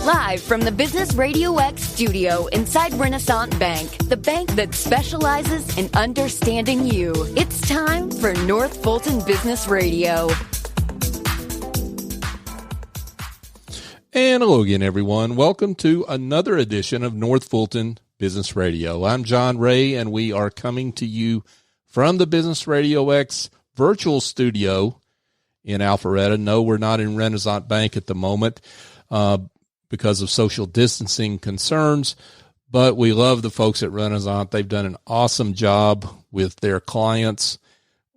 Live from the Business Radio X studio inside Renaissance Bank, the bank that specializes in understanding you. It's time for North Fulton Business Radio. And hello again, everyone. Welcome to another edition of North Fulton Business Radio. I'm John Ray, and we are coming to you from the Business Radio X virtual studio in Alpharetta. No, we're not in Renaissance Bank at the moment because of social distancing concerns, but we love the folks at Renaissance. They've done an awesome job with their clients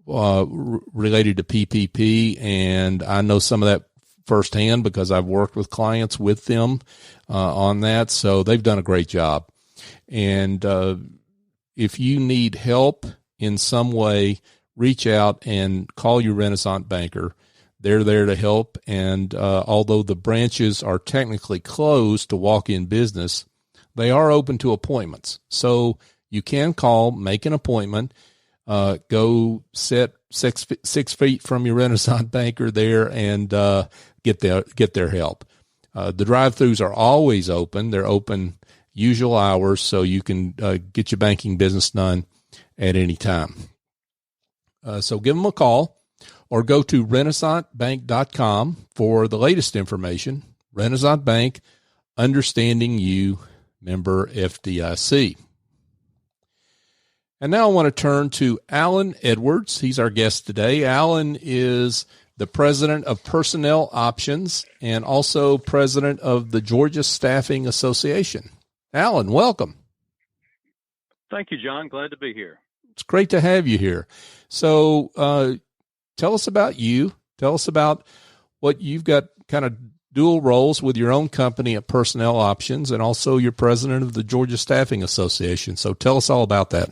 related to PPP, and I know some of that firsthand because I've worked with clients with them on that. So they've done a great job. And if you need help in some way, reach out and call your Renaissance banker. They're there to help. And although the branches are technically closed to walk-in business, they are open to appointments. So you can call, make an appointment, go sit 6 feet from your Renaissance banker there and get their help. The drive-thrus are always open. They're open usual hours, so you can get your banking business done at any time. So give them a call or go to renaissancebank.com for the latest information. Renaissance Bank, understanding you, member FDIC. And now I want to turn to Alan Edwards. He's our guest today. Alan is the president of Personnel Options and also president of the Georgia Staffing Association. Alan, welcome. Thank you, John. Glad to be here. It's great to have you here. So tell us about you. Tell us about what you've got, kind of dual roles with your own company at Personnel Options, and also you're president of the Georgia Staffing Association. So tell us all about that.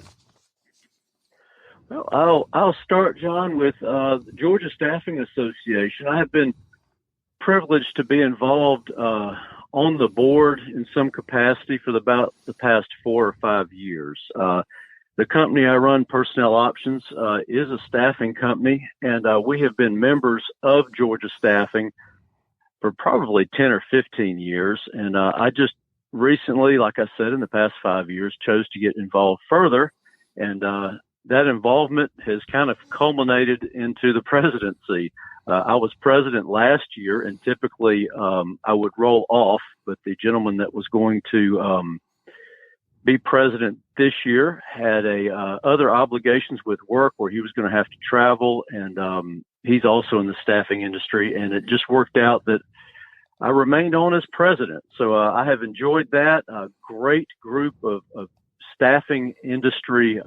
Well, I'll start, John, with the Georgia Staffing Association. I have been privileged to be involved on the board in some capacity for about the past 4 or 5 years. The company I run, Personnel Options, is a staffing company, and we have been members of Georgia Staffing for probably 10 or 15 years. And I just recently, like I said, in the past 5 years, chose to get involved further. And that involvement has kind of culminated into the presidency. I was president last year, and typically I would roll off, but the gentleman that was going to be president this year had other obligations with work where he was going to have to travel, and he's also in the staffing industry, and it just worked out that I remained on as president. So I have enjoyed that. A great group of staffing industry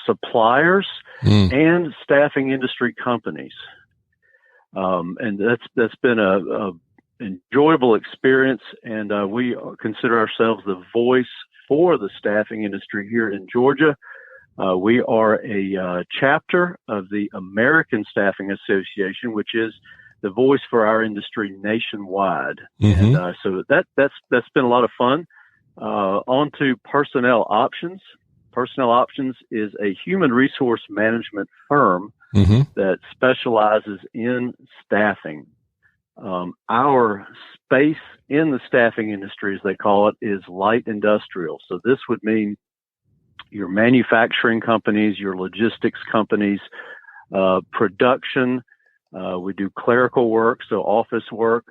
suppliers and staffing industry companies. And that's been a enjoyable experience. And we consider ourselves the voice for the staffing industry here in Georgia. We are a chapter of the American Staffing Association, which is the voice for our industry nationwide. Mm-hmm. And so that's been a lot of fun. On to Personnel Options. Personnel Options is a human resource management firm that specializes in staffing. Our space in the staffing industry, as they call it, is light industrial. So this would mean your manufacturing companies, your logistics companies, production. We do clerical work, so office work,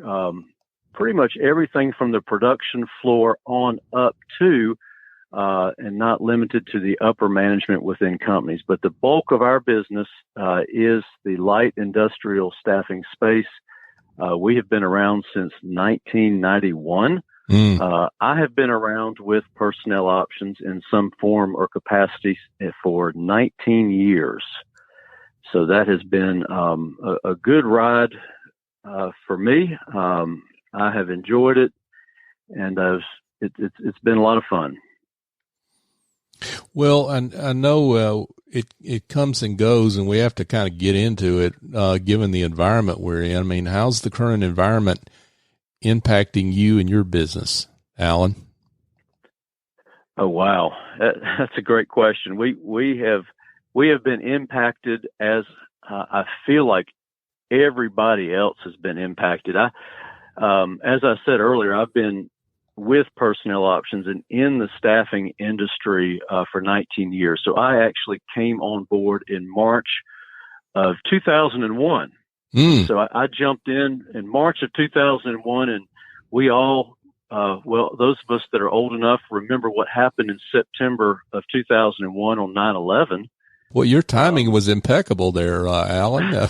pretty much everything from the production floor on up to and not limited to the upper management within companies. But the bulk of our business is the light industrial staffing space. We have been around since 1991. I have been around with Personnel Options in some form or capacity for 19 years. So that has been a good ride for me. I have enjoyed it, and it's been a lot of fun. Well, I know it comes and goes, and we have to kind of get into it, given the environment we're in. I mean, how's the current environment impacting you and your business, Alan? Oh, wow. That's a great question. We have been impacted as I feel like everybody else has been impacted. As I said earlier, I've been with Personnel Options and in the staffing industry for 19 years. So I actually came on board in March of 2001. So I jumped in March of 2001, and we all, those of us that are old enough remember what happened in September of 2001 on 9/11. Well, your timing was impeccable there, Alan.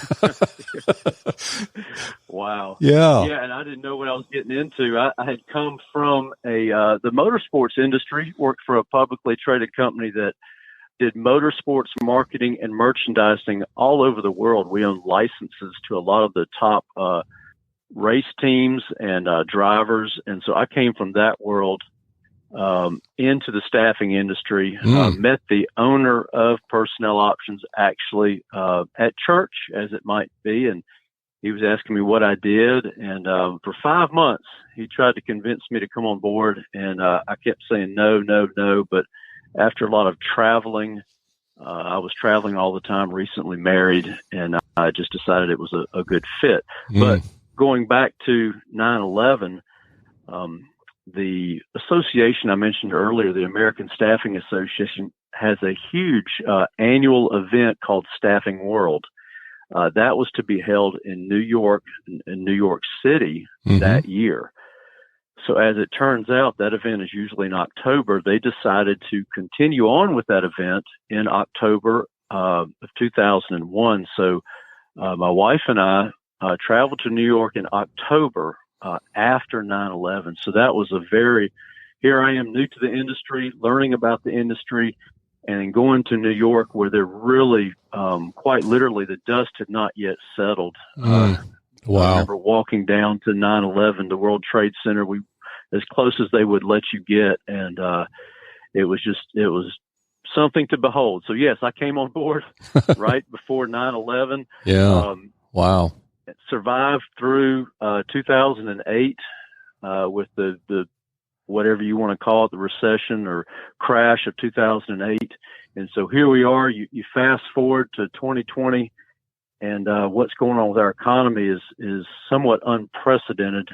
Wow. Yeah. Yeah, and I didn't know what I was getting into. I had come from the motorsports industry, worked for a publicly traded company that did motorsports marketing and merchandising all over the world. We owned licenses to a lot of the top race teams and drivers. And so I came from that world into the staffing industry, met the owner of Personnel Options actually at church, as it might be, and he was asking me what I did. And for 5 months, he tried to convince me to come on board, and I kept saying no, no, no. But after a lot of traveling, I was traveling all the time, recently married, and I just decided it was a good fit. But going back to 9/11, the association I mentioned earlier, the American Staffing Association, has a huge annual event called Staffing World. That was to be held in New York, in New York City that year. So as it turns out, that event is usually in October. They decided to continue on with that event in October of 2001. So my wife and I traveled to New York in October after 9/11. So that was here I am new to the industry, learning about the industry, and then going to New York where they're really, quite literally, the dust had not yet settled. Wow. I remember walking down to 9/11, the World Trade Center, as close as they would let you get. And it was something to behold. So yes, I came on board right before 9/11. Yeah. Wow. Survived through 2008 with the whatever you want to call it, the recession or crash of 2008. And so here we are. You fast forward to 2020, and what's going on with our economy is somewhat unprecedented.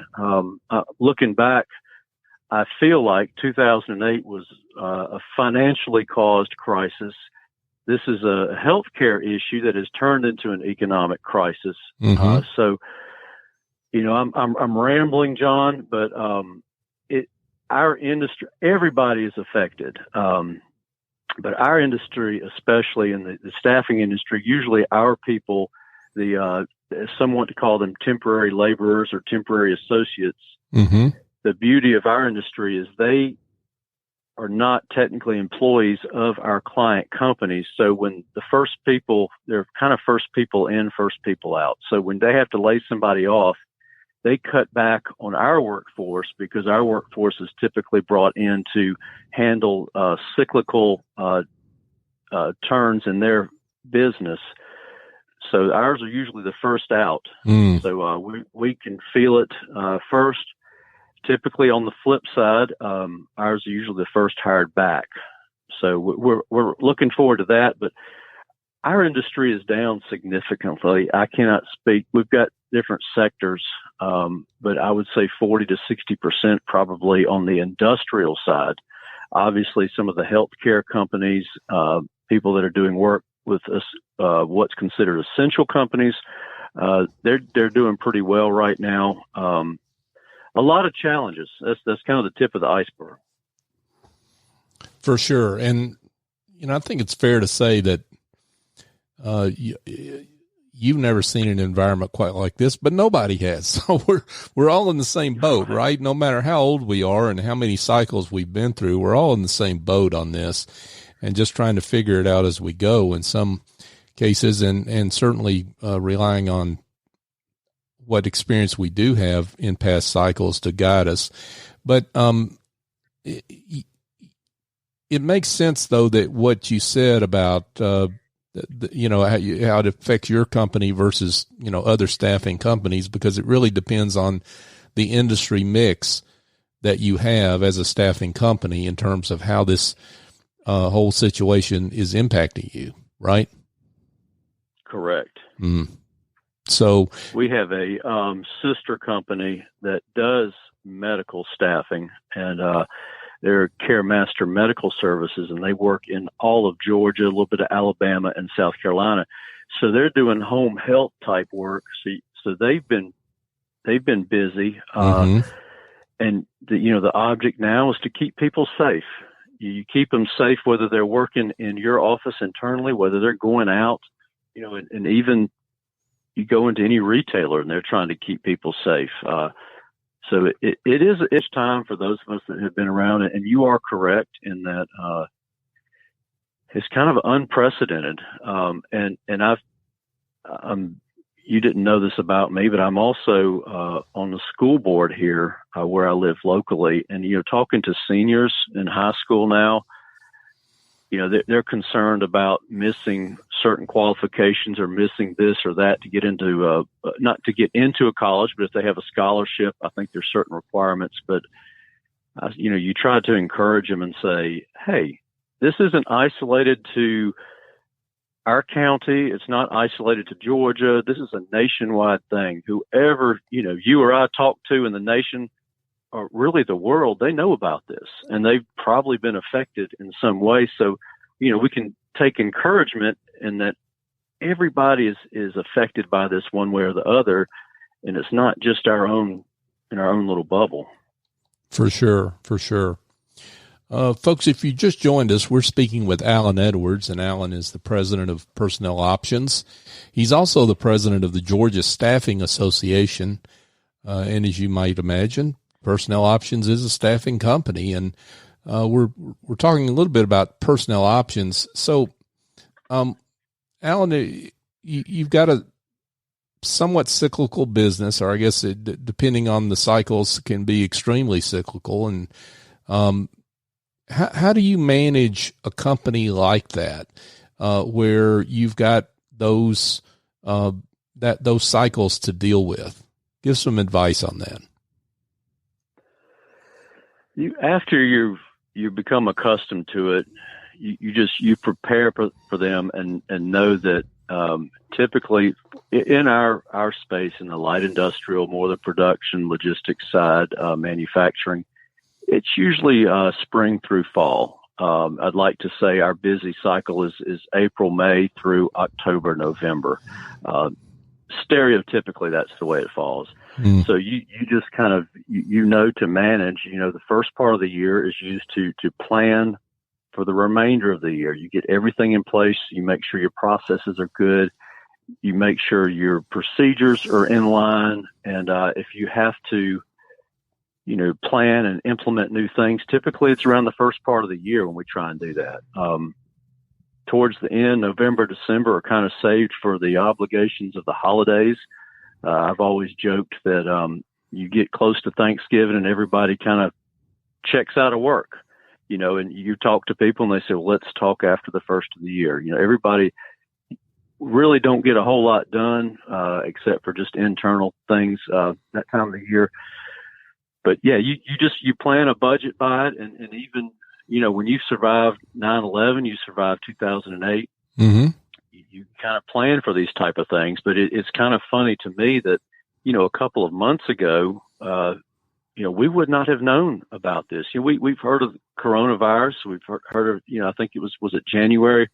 Looking back, I feel like 2008 was a financially caused crisis. This is a healthcare issue that has turned into an economic crisis. So, I'm rambling, John, but our industry, everybody is affected. But our industry, especially in the staffing industry, usually our people, someone to call them temporary laborers or temporary associates. The beauty of our industry is they are not technically employees of our client companies. So when they're kind of first people in, first people out. So when they have to lay somebody off, they cut back on our workforce because our workforce is typically brought in to handle cyclical turns in their business. So ours are usually the first out. So we can feel it first. Typically, on the flip side, ours are usually the first hired back. So we're looking forward to that. But our industry is down significantly. I cannot speak. We've got different sectors, but I would say 40 to 60% probably on the industrial side. Obviously, some of the healthcare companies, people that are doing work with us, what's considered essential companies, they're doing pretty well right now. A lot of challenges. That's kind of the tip of the iceberg. For sure. And, I think it's fair to say that you've never seen an environment quite like this, but nobody has. So we're all in the same boat, right? No matter how old we are and how many cycles we've been through, we're all in the same boat on this and just trying to figure it out as we go in some cases, and certainly relying on what experience we do have in past cycles to guide us. But it makes sense, though, that what you said about how it affects your company versus other staffing companies, because it really depends on the industry mix that you have as a staffing company in terms of how this whole situation is impacting you, right? Correct. So we have a sister company that does medical staffing, and they're CareMaster Medical Services, and they work in all of Georgia, a little bit of Alabama and South Carolina. So they're doing home health type work. So they've been busy, and the object now is to keep people safe. You keep them safe, whether they're working in your office internally, whether they're going out, and even you go into any retailer and they're trying to keep people safe. So it's time for those of us that have been around it. And you are correct in that, it's kind of unprecedented. And you didn't know this about me, but I'm also, on the school board here, where I live locally, and, talking to seniors in high school now, they're concerned about missing certain qualifications or missing this or that to get into not to get into a college, but if they have a scholarship, I think there's certain requirements. But you try to encourage them and say, hey, this isn't isolated to our county. It's not isolated to Georgia. This is a nationwide thing. Whoever you or I talk to in the nation, or really the world, they know about this, and they've probably been affected in some way. So, we can take encouragement in that everybody is affected by this one way or the other, and it's not just in our own little bubble. For sure. Folks, if you just joined us, we're speaking with Alan Edwards, and Alan is the president of Personnel Options. He's also the president of the Georgia Staffing Association, and as you might imagine, Personnel Options is a staffing company, and we're talking a little bit about personnel options. So, Alan, you've got a somewhat cyclical business, or I guess depending on the cycles, can be extremely cyclical. And how do you manage a company like that, where you've got those cycles to deal with? Give some advice on that. After you become accustomed to it, you prepare for them and know that typically in our space, in the light industrial, more the production, logistics side, manufacturing, it's usually spring through fall. I'd like to say our busy cycle is April, May through October, November. Stereotypically, that's the way it falls. So you just kind of, to manage, the first part of the year is used to plan for the remainder of the year. You get everything in place. You make sure your processes are good. You make sure your procedures are in line. And if you have to, plan and implement new things, typically it's around the first part of the year when we try and do that. Towards the end, November, December are kind of saved for the obligations of the holidays. I've always joked that you get close to Thanksgiving and everybody kind of checks out of work, and you talk to people and they say, well, let's talk after the first of the year. Everybody really don't get a whole lot done except for just internal things that time of the year. But yeah, you plan a budget by it, and even when you survived 9/11, you survived 2008. You kind of plan for these type of things, but it's kind of funny to me that, a couple of months ago, we would not have known about this. We've heard of coronavirus. We've heard of, I think was it January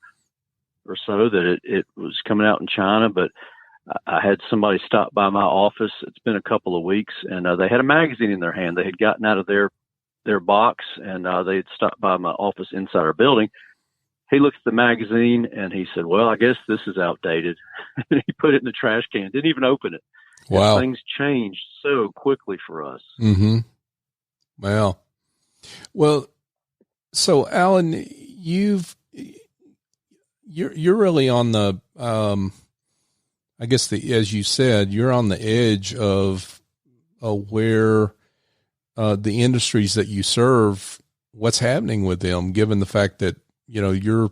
or so that it was coming out in China, but I had somebody stop by my office. It's been a couple of weeks, and they had a magazine in their hand. They had gotten out of their box, and they had stopped by my office inside our building. He looked at the magazine and he said, well, I guess this is outdated. And he put it in the trash can, didn't even open it. Wow. And things changed so quickly for us. Wow. Well, so Alan, you're really on the, I guess as you said, you're on the edge of where the industries that you serve, what's happening with them, given the fact that, your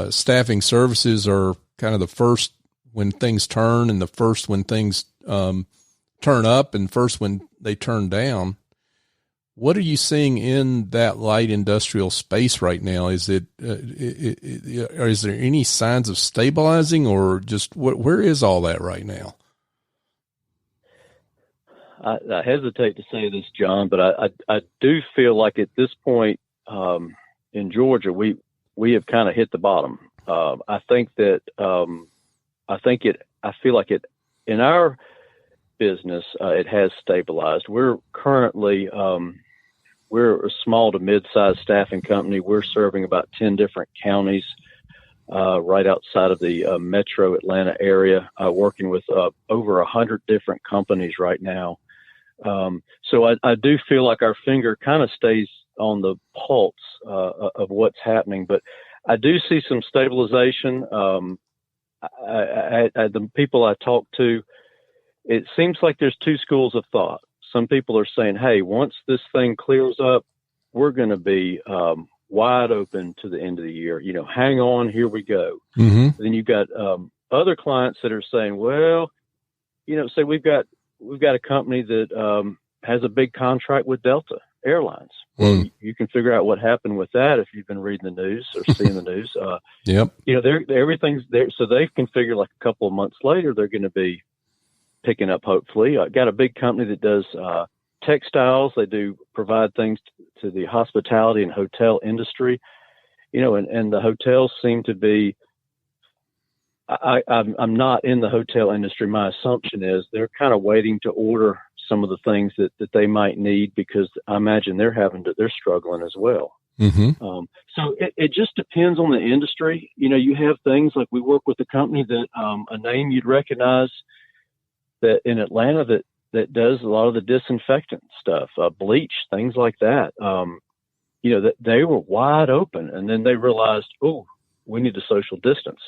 staffing services are kind of the first when things turn, and the first when things turn up, and first when they turn down. What are you seeing in that light industrial space right now? Is it, or is there any signs of stabilizing, or just where is all that right now? I hesitate to say this, John, but I do feel like at this point in Georgia, we have kind of hit the bottom. I think that I feel like it in our business, it has stabilized. We're currently we're a small to mid-sized staffing company. We're serving about 10 different counties right outside of the metro Atlanta area, working with over 100 different companies right now. So I do feel like our finger kind of stays on the pulse of what's happening, but I do see some stabilization. The people I talk to, it seems like there's two schools of thought. Some people are saying, hey, once this thing clears up, we're going to be wide open to the end of the year. You know, hang on, here we go. Mm-hmm. Then you've got other clients that are saying, well, you know, say we've got a company that has a big contract with Delta Airlines. Well, you can figure out what happened with that if you've been reading the news or seeing the news. Yep. You know, everything's there, so they can figure like a couple of months later they're going to be picking up. Hopefully, I got a big company that does textiles. They do provide things to the hospitality and hotel industry. You know, and the hotels seem to be. I'm not in the hotel industry. My assumption is they're kind of waiting to order some of the things that they might need, because I imagine they're struggling as well. Mm-hmm. So it just depends on the industry. You know, you have things like we work with a company that a name you'd recognize that in Atlanta that does a lot of the disinfectant stuff, bleach, things like that. You know, that they were wide open, and then they realized, oh, we need to social distance.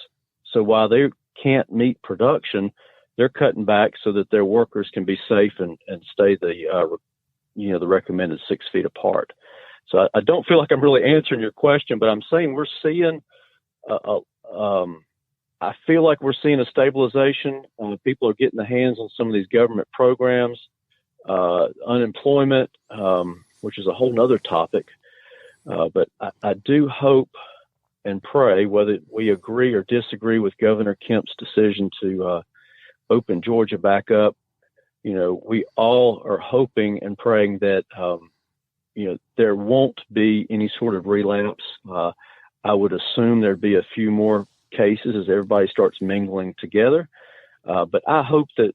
So while they can't meet production, they're cutting back so that their workers can be safe and stay the recommended 6 feet apart. So I don't feel like I'm really answering your question, but I'm saying we're seeing, I feel like we're seeing a stabilization. People are getting their hands on some of these government programs, unemployment, which is a whole nother topic. But I do hope and pray, whether we agree or disagree with Governor Kemp's decision to open Georgia back up, you know, we all are hoping and praying that, you know, there won't be any sort of relapse. I would assume there'd be a few more cases as everybody starts mingling together. But I hope that,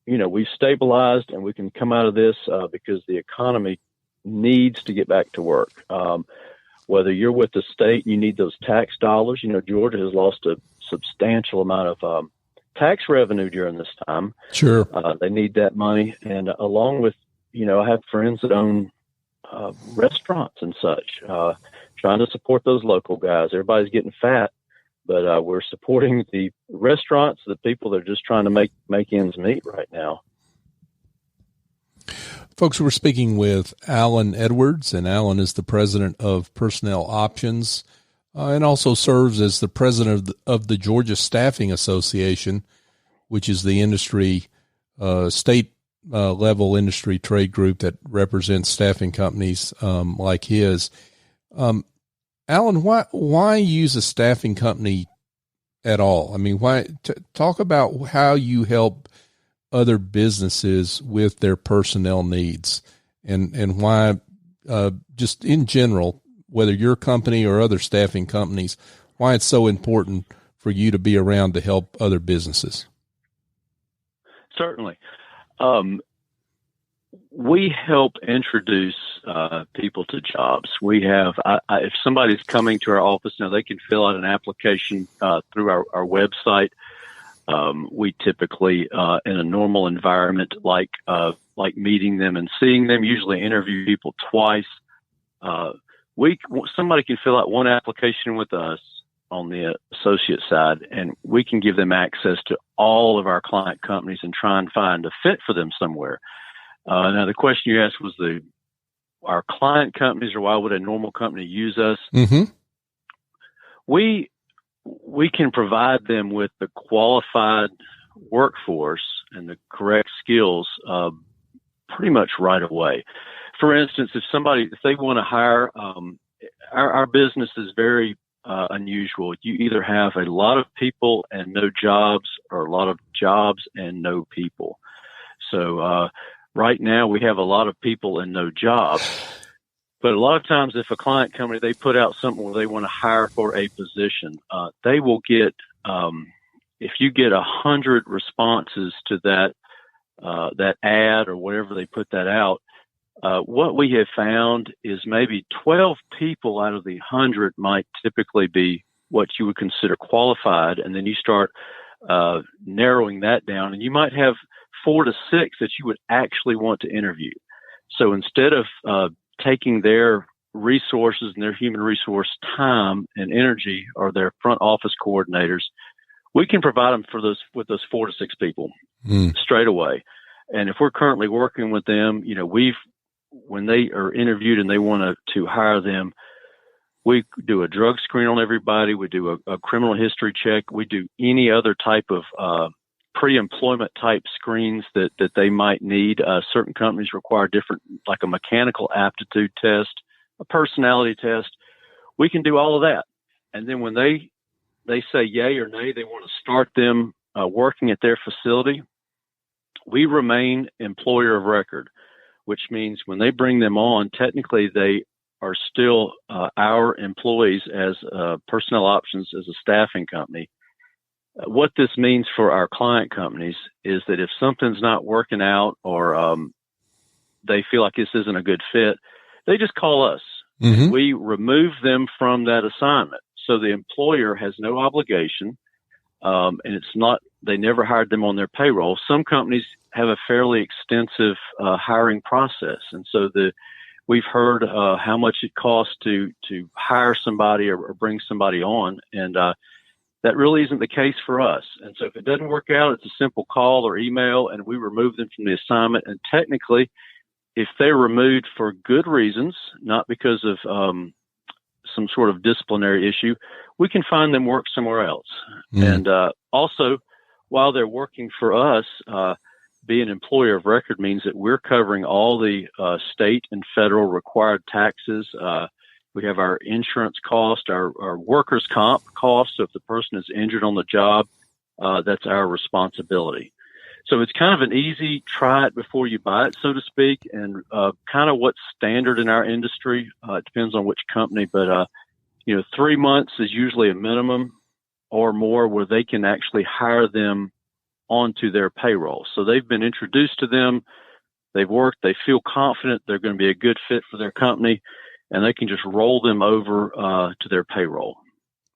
you know, we've stabilized and we can come out of this because the economy needs to get back to work. Whether you're with the state, you need those tax dollars. You know, Georgia has lost a substantial amount of tax revenue during this time. Sure. They need that money. And along with, you know, I have friends that own restaurants and such, trying to support those local guys. Everybody's getting fat, but we're supporting the restaurants, the people that are just trying to make ends meet right now. Folks, we're speaking with Alan Edwards, and Alan is the president of Personnel Options and also serves as the president of the Georgia Staffing Association, which is the industry, state level industry trade group that represents staffing companies like his. Alan, why use a staffing company at all? I mean, talk about how you help other businesses with their personnel needs, and why, just in general, whether your company or other staffing companies, why it's so important for you to be around to help other businesses. Certainly. We help introduce people to jobs. We have, if somebody's coming to our office now, they can fill out an application through our website. We typically, in a normal environment, like meeting them and seeing them, usually interview people twice. Somebody can fill out one application with us on the associate side, and we can give them access to all of our client companies and try and find a fit for them somewhere. Now, the question you asked was our client companies, or why would a normal company use us? Mm-hmm. We can provide them with the qualified workforce and the correct skills pretty much right away. for instance, if they want to hire, our business is very unusual. You either have a lot of people and no jobs, or a lot of jobs and no people. So right now we have a lot of people and no jobs. But a lot of times, if a client company, they put out something where they want to hire for a position, they will get, if you get 100 responses to that ad or whatever they put that out, what we have found is maybe 12 people out of the 100 might typically be what you would consider qualified. And then you start narrowing that down, and you might have 4 to 6 that you would actually want to interview. So instead of taking their resources and their human resource time and energy, or their front office coordinators, we can provide them with those 4 to 6 people straight away. And if we're currently working with them, when they are interviewed and they want to hire them, we do a drug screen on everybody. We do a criminal history check. We do any other type of pre-employment type screens that they might need. Certain companies require different, like a mechanical aptitude test, a personality test. We can do all of that. And then when they say yay or nay, they want to start them working at their facility, we remain employer of record, which means when they bring them on, technically they are still our employees as Personnel Options, as a staffing company. What this means for our client companies is that if something's not working out, or they feel like this isn't a good fit, they just call us. Mm-hmm. We remove them from that assignment. So the employer has no obligation, and they never hired them on their payroll. Some companies have a fairly extensive hiring process. And so we've heard how much it costs to hire somebody or bring somebody on. And that really isn't the case for us. And so if it doesn't work out, it's a simple call or email, and we remove them from the assignment. And technically, if they're removed for good reasons, not because of some sort of disciplinary issue, we can find them work somewhere else. And also, while they're working for us, being employer of record means that we're covering all the state and federal required taxes. We have our insurance cost, our workers' comp cost. So if the person is injured on the job, that's our responsibility. So it's kind of an easy try it before you buy it, so to speak, and kind of what's standard in our industry. It depends on which company, but 3 months is usually a minimum or more where they can actually hire them onto their payroll. So they've been introduced to them, they've worked, they feel confident they're going to be a good fit for their company, and they can just roll them over to their payroll.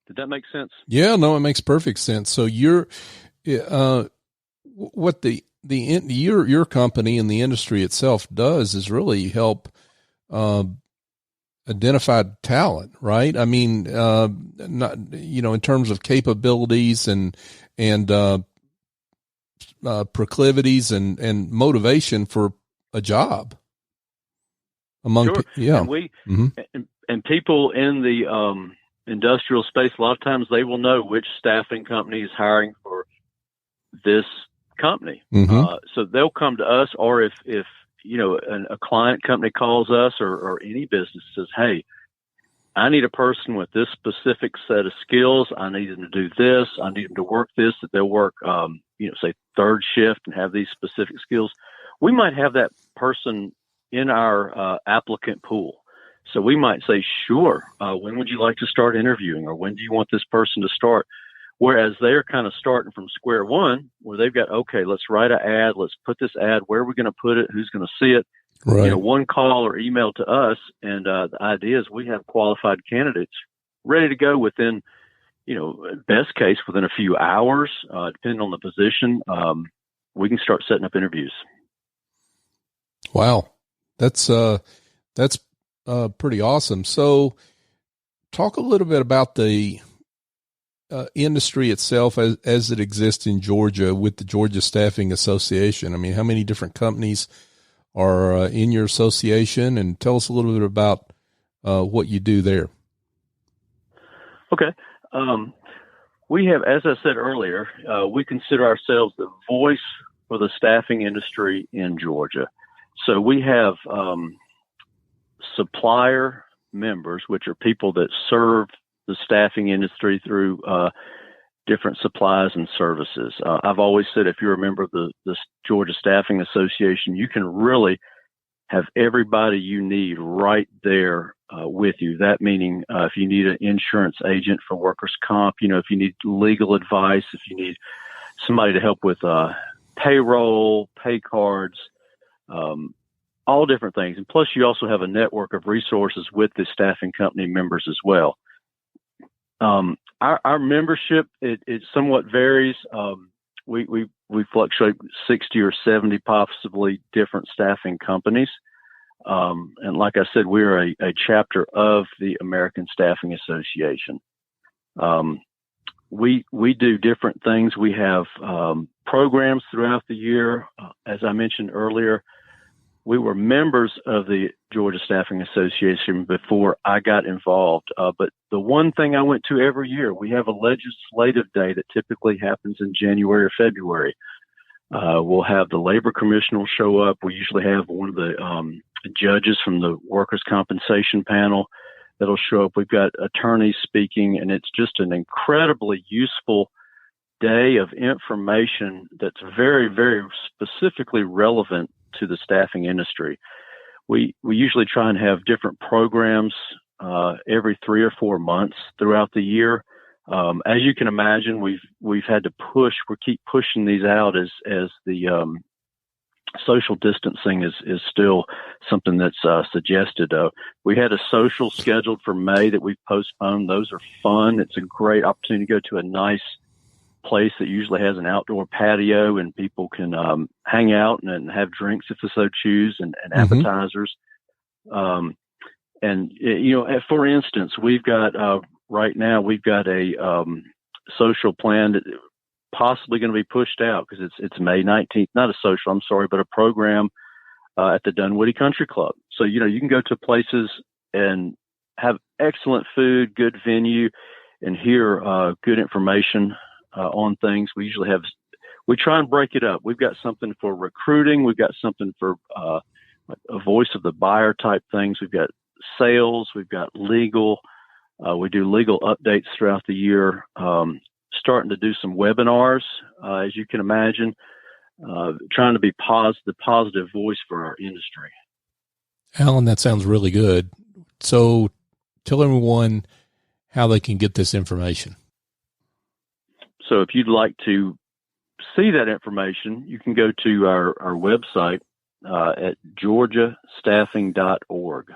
Did that make sense? Yeah, no, it makes perfect sense. So you're what your company and the industry itself does is really help identify talent, right? I mean, not in terms of capabilities and proclivities and motivation for a job among sure. And people in the industrial space, a lot of times they will know which staffing company is hiring for this company. Mm-hmm. So they'll come to us, or if a client company calls us, or any business says, hey, I need a person with this specific set of skills. I need them to do this. I need them to work this, that they'll work, say third shift and have these specific skills. We might have that person in our applicant pool. So we might say, sure, when would you like to start interviewing, or when do you want this person to start? Whereas they're kind of starting from square one, where they've got, okay, let's write an ad. Let's put this ad. Where are we going to put it? Who's going to see it? Right. One call or email to us. And the idea is we have qualified candidates ready to go within, best case, within a few hours, depending on the position. We can start setting up interviews. Wow. That's pretty awesome. So talk a little bit about the industry itself as it exists in Georgia with the Georgia Staffing Association. I mean, how many different companies are in your association, and tell us a little bit about what you do there. Okay. We have, as I said earlier, we consider ourselves the voice for the staffing industry in Georgia. So we have supplier members, which are people that serve the staffing industry through different supplies and services. I've always said, if you're a member of the Georgia Staffing Association, you can really have everybody you need right there with you. That meaning if you need an insurance agent for workers' comp, if you need legal advice, if you need somebody to help with payroll, pay cards, all different things. And plus, you also have a network of resources with the staffing company members as well. Our membership, it somewhat varies. We fluctuate 60 or 70 possibly different staffing companies. And like I said, we're a chapter of the American Staffing Association. We do different things. We have programs throughout the year. As I mentioned earlier, we were members of the Georgia Staffing Association before I got involved. But the one thing I went to every year, we have a legislative day that typically happens in January or February. We'll have the labor commissioner will show up. We usually have one of the judges from the workers' compensation panel that'll show up. We've got attorneys speaking, and it's just an incredibly useful day of information that's very, very specifically relevant to the staffing industry. We usually try and have different programs every 3 or 4 months throughout the year. As you can imagine, we've had to push. We keep pushing these out as the social distancing is still something that's suggested. We had a social scheduled for May that we've postponed. Those are fun. It's a great opportunity to go to a nice place that usually has an outdoor patio, and people can hang out and have drinks if they so choose, and appetizers. For instance, we've got right now we've got a social plan that possibly going to be pushed out because it's May 19th. Not a social, I'm sorry, but a program at the Dunwoody Country Club. So you can go to places and have excellent food, good venue, and hear good information on things. We try and break it up. We've got something for recruiting. We've got something for a voice of the buyer type things. We've got sales. We've got legal. We do legal updates throughout the year. Starting to do some webinars, as you can imagine, trying to be the positive voice for our industry. Alan, that sounds really good. So tell everyone how they can get this information. So if you'd like to see that information, you can go to our website at georgiastaffing.org.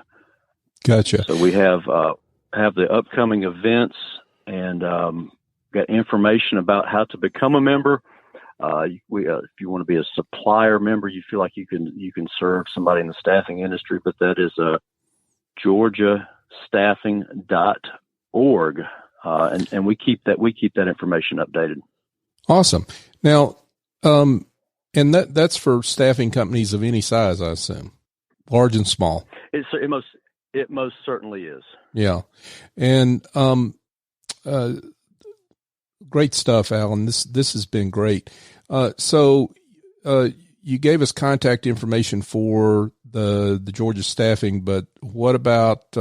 Gotcha. So we have the upcoming events and got information about how to become a member. If you want to be a supplier member, you feel like you can serve somebody in the staffing industry, but that is georgiastaffing.org. And we keep that information updated. Awesome. Now, and that's for staffing companies of any size, I assume, large and small. It most certainly is. Yeah. And, great stuff, Alan. This has been great. So you gave us contact information for the Georgia Staffing, but what about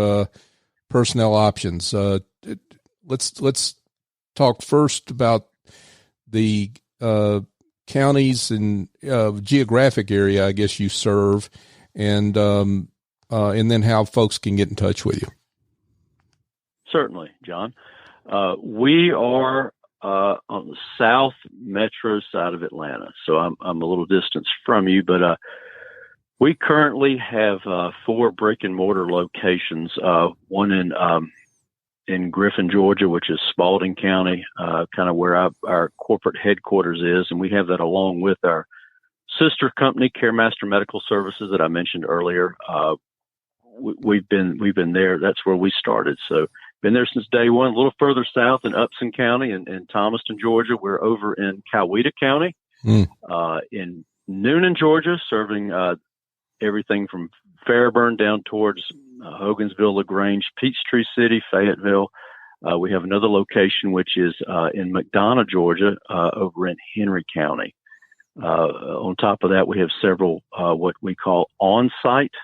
personnel options? Let's talk first about the counties and geographic area, I guess, you serve, and then how folks can get in touch with you. Certainly, John. We are on the south metro side of Atlanta, so I'm a little distance from you, but we currently have 4 brick and mortar locations. One in Griffin, Georgia, which is Spalding County, kind of where our corporate headquarters is, and we have that along with our sister company, CareMaster Medical Services, that I mentioned earlier. We've been there. That's where we started. So been there since day one. A little further south in Upson County in Thomaston, Georgia. We're over in Coweta County, in Noonan, Georgia, serving everything from Fairburn down towards Hogansville, LaGrange, Peachtree City, Fayetteville. We have another location which is in McDonough, Georgia, over in Henry County. On top of that, we have several what we call on-site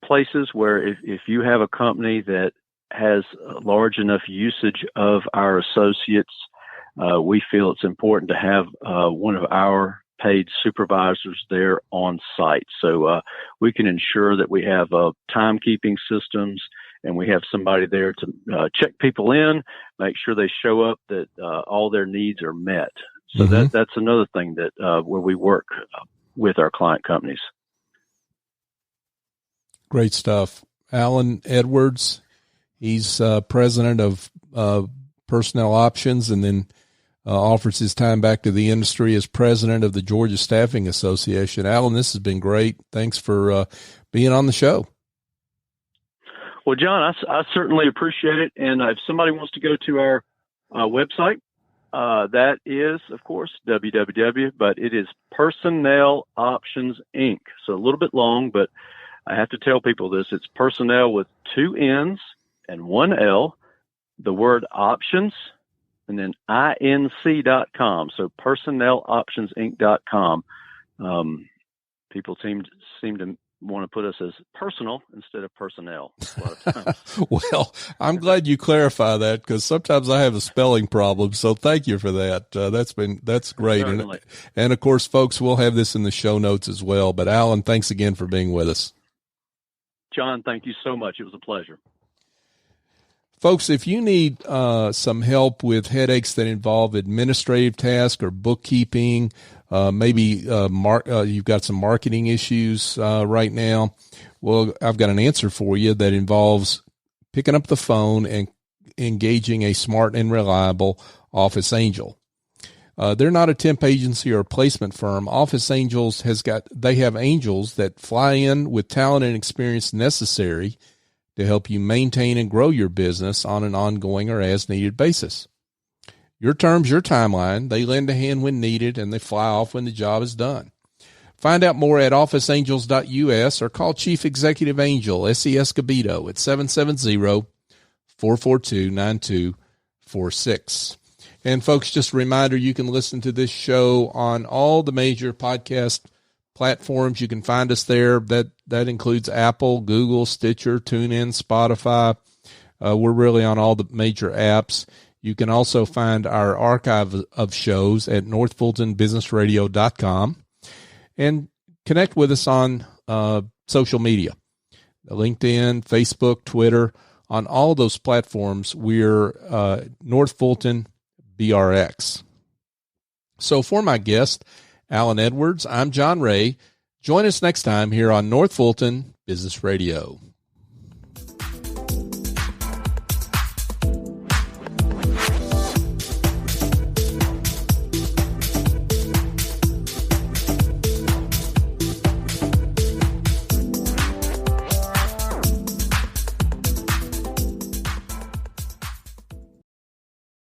places where if you have a company that has a large enough usage of our associates, we feel it's important to have one of our paid supervisors there on site. So we can ensure that we have timekeeping systems, and we have somebody there to check people in, make sure they show up, that all their needs are met. So that's another thing that where we work with our client companies. Great stuff. Alan Edwards, he's president of Personnel Options, and then offers his time back to the industry as president of the Georgia Staffing Association. Alan, this has been great. Thanks for being on the show. Well, John, I certainly appreciate it. And if somebody wants to go to our website, that is, of course, www, but it is Personnel Options Inc. So a little bit long, but I have to tell people this. It's personnel with 2 N's and 1 L, the word options, and then inc.com. So personneloptionsinc.com. People seem to want to put us as personal instead of personnel a lot of times. Well, I'm glad you clarify that, because sometimes I have a spelling problem. So thank you for that. That's great. And of course, folks, we'll have this in the show notes as well. But Alan, thanks again for being with us. John, thank you so much. It was a pleasure. Folks, if you need some help with headaches that involve administrative tasks or bookkeeping, maybe you've got some marketing issues right now, well, I've got an answer for you that involves picking up the phone and engaging a smart and reliable Office Angel. They're not a temp agency or a placement firm. Office Angels they have angels that fly in with talent and experience necessary to help you maintain and grow your business on an ongoing or as-needed basis. Your terms, your timeline. They lend a hand when needed, and they fly off when the job is done. Find out more at officeangels.us or call Chief Executive Angel, S.E. Escobedo, at 770-442-9246. And, folks, just a reminder, you can listen to this show on all the major podcast platforms. You can find us there. That includes Apple, Google, Stitcher, TuneIn, Spotify. We're really on all the major apps. You can also find our archive of shows at northfultonbusinessradio.com and connect with us on social media, LinkedIn, Facebook, Twitter. On all those platforms, we're North Fulton BRX. So for my guest, Alan Edwards, I'm John Ray. Join us next time here on North Fulton Business Radio.